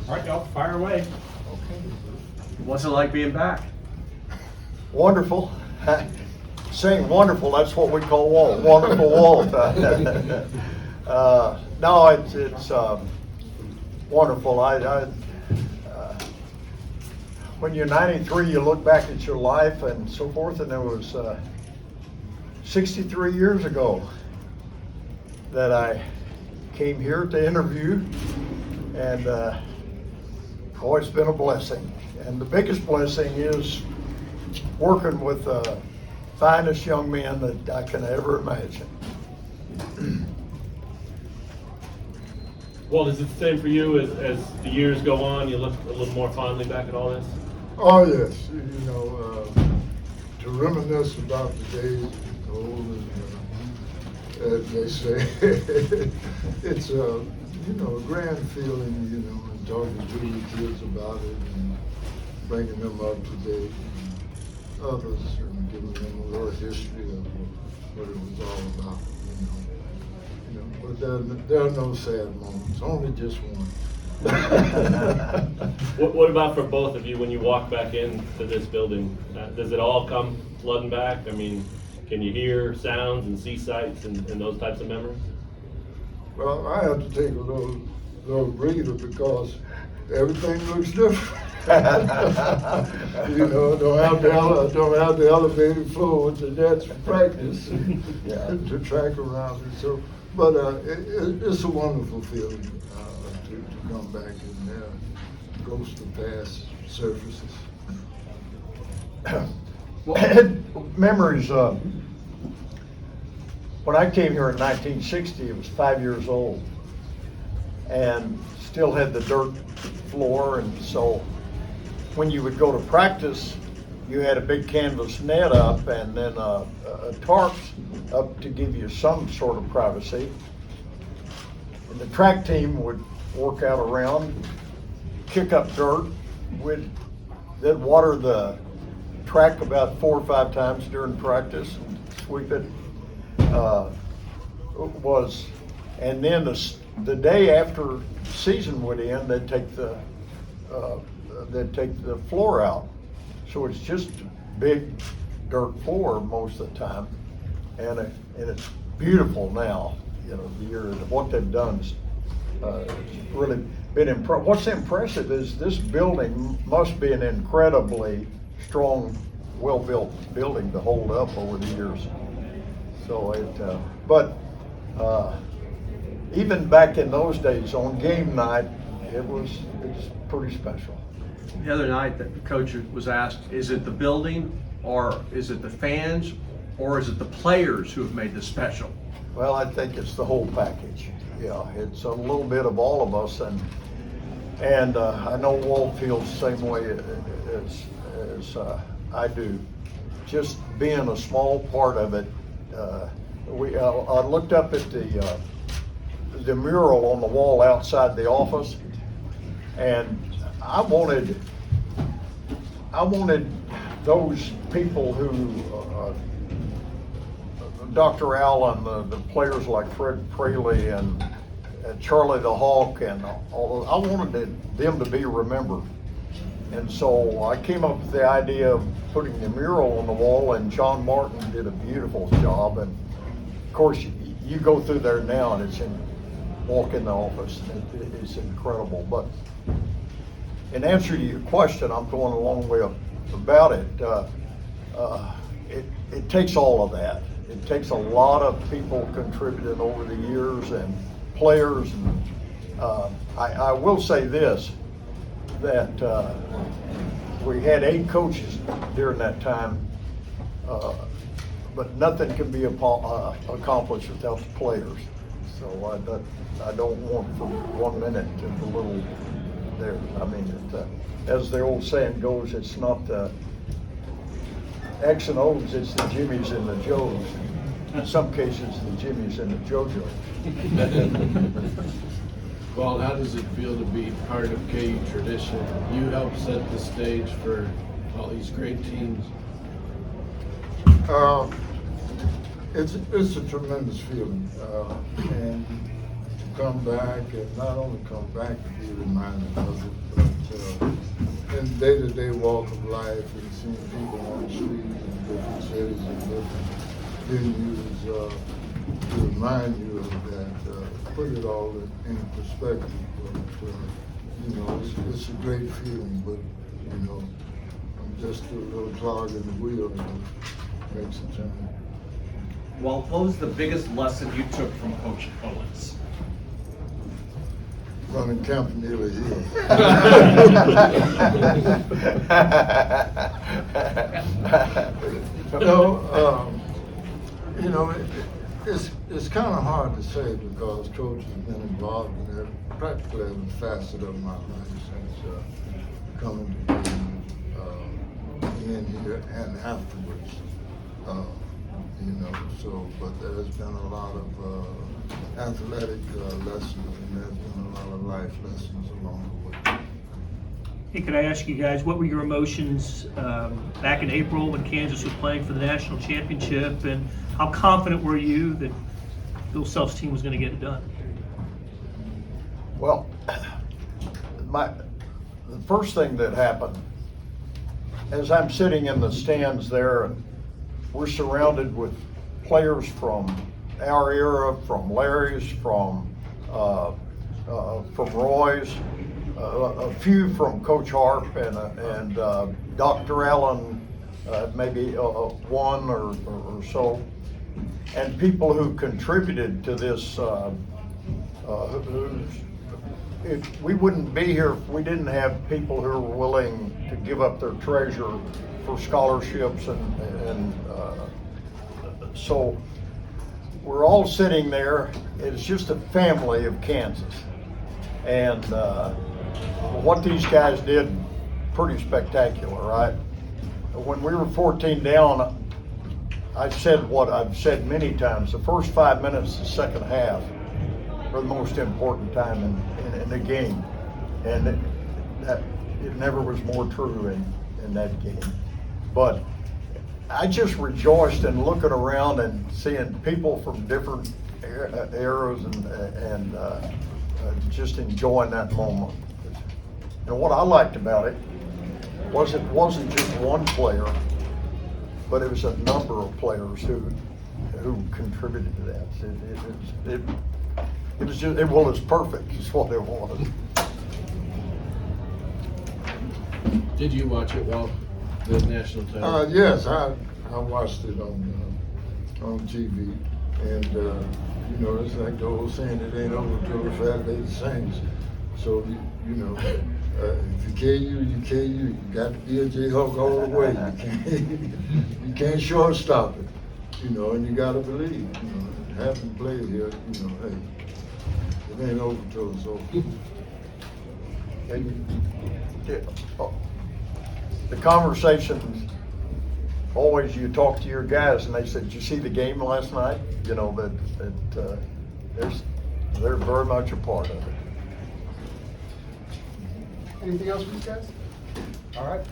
All right, y'all, fire away. Okay. What's it like being back? Wonderful. Saying wonderful, that's what we call Walt. Wonderful Walt. No, it's wonderful. When you're 93, you look back at your life and so forth, and it was 63 years ago that I came here to interview, and oh, it's been a blessing. And the biggest blessing is working with the finest young men that I can ever imagine. Well, is it the same for you as the years go on? You look a little more fondly back at all this? Oh, yes. To reminisce about the days of old, as they say, it's a grand feeling, and talking to the kids about it and bringing them up to date, and others, and giving them a little history of what it was all about, But there are no sad moments, only just one. What about for both of you when you walk back into this building? Does it all come flooding back? I mean, can you hear sounds and see sights and those types of memories? Well, I have to take a little breather because everything looks different. Don't have the elevated floor with the nets for practice to track around it. So, but it's a wonderful feeling to come back and ghost the past surfaces. Memories. When I came here in 1960, it was 5 years old, and still had the dirt floor, and so when you would go to practice, you had a big canvas net up and then a tarp up to give you some sort of privacy. And the track team would work out around, kick up dirt, they'd water the track about 4 or 5 times during practice and sweep it. And then the day after season would end, they'd take the floor out. So it's just a big dirt floor most of the time, and it's beautiful now. What they've done is really been impressive. What's impressive is this building must be an incredibly strong, well-built building to hold up over the years. So even back in those days on game night, it's pretty special. The other night, the coach was asked, is it the building, or is it the fans, or is it the players who have made this special? Well, I think it's the whole package. Yeah, it's a little bit of all of us, and I know Walt feels the same way as I do. Just being a small part of it. I looked up at the mural on the wall outside the office, and I wanted those people who, Dr. Allen, the players like Fred Fraley and Charlie the Hawk, and all those, I wanted them to be remembered. And so I came up with the idea of putting the mural on the wall, and John Martin did a beautiful job. And of course, you go through there now, and walk in the office, and it's incredible. But in answer to your question, I'm going a long way about it. It takes all of that. It takes a lot of people contributing over the years and players. And I will say this, that we had 8 coaches during that time, but nothing can be accomplished without the players. So I don't want for 1 minute to belittle theirs. I mean, as the old saying goes, it's not the X and O's, it's the Jimmies and the Joes. In some cases, the Jimmies and the JoJos. Well, how does it feel to be part of KU tradition? You helped set the stage for all these great teams. It's a tremendous feeling, and come back, and not only come back to be reminded of it, but in day-to-day walk of life and seeing people on the street in different cities and different venues to remind you of that, put it all in perspective. But, you know, it's a great feeling, but, you know, I'm just a little clog in the wheel and it makes a turn. Well, what was the biggest lesson you took from Coach Owens? Running Camp Neely Hill. You know, it's kind of hard to say because Coach has been involved in practically every facet of my life since coming to in here and afterwards. You know, so, but there's been a lot of athletic lessons and there's been a lot of life lessons along the way. Hey, could I ask you guys, what were your emotions back in April when Kansas was playing for the national championship, and how confident were you that Bill Self's team was going to get it done? Well, the first thing that happened, as I'm sitting in the stands there, and we're surrounded with players from our era, from Larry's, from Roy's, a few from Coach Harp, and Dr. Allen, maybe one or so, and people who contributed to this. We wouldn't be here if we didn't have people who were willing to give up their treasure for scholarships, and so we're all sitting there. It's just a family of Kansas, and what these guys did, pretty spectacular, right? When we were 14 down, I said what I've said many times: the first 5 minutes of the second half are the most important time in the game, and it never was more true in that game. But I just rejoiced in looking around and seeing people from different eras and just enjoying that moment. And what I liked about it wasn't just one player, but it was a number of players who contributed to that. It was perfect. Is what it was. Did you watch it, Walt? The national title? Yes, I watched it on TV, and you know, it's like the old saying, it ain't over till the fat lady sings. So you know, if you KU, you KU. You got to be a Jayhawk all the way. You can't shortstop it, you know, and you got to believe. You know, having played here, you know, hey, it ain't over till it's over. The conversations, always you talk to your guys and they said, "Did you see the game last night?" You know, that they're very much a part of it. Anything else for you guys? All right.